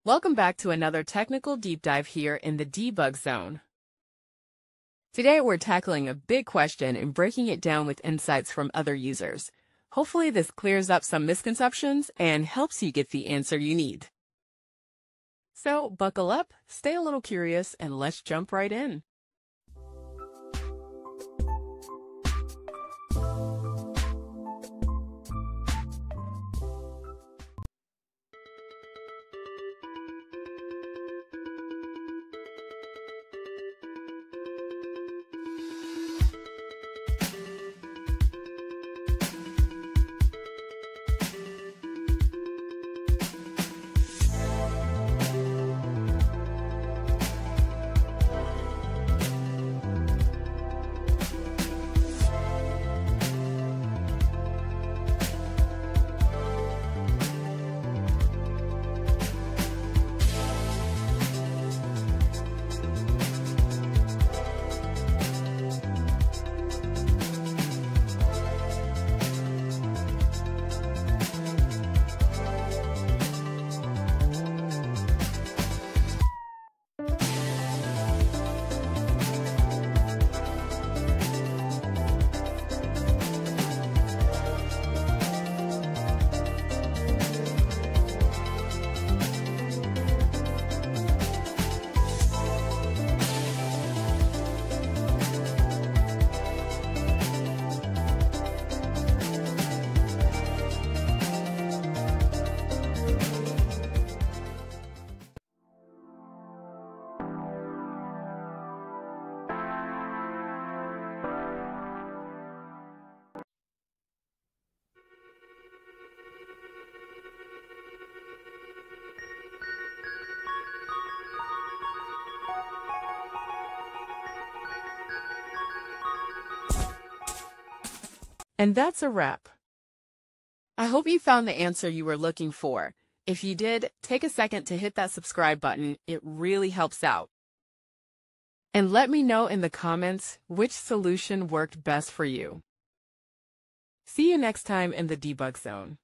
Welcome back to another technical deep dive here in the debug zone. Today we're tackling a big question and breaking it down with insights from other users. Hopefully this clears up some misconceptions and helps you get the answer you need. So buckle up, stay a little curious, and let's jump right in. And that's a wrap. I hope you found the answer you were looking for. If you did, take a second to hit that subscribe button. It really helps out. And let me know in the comments which solution worked best for you. See you next time in the debug zone.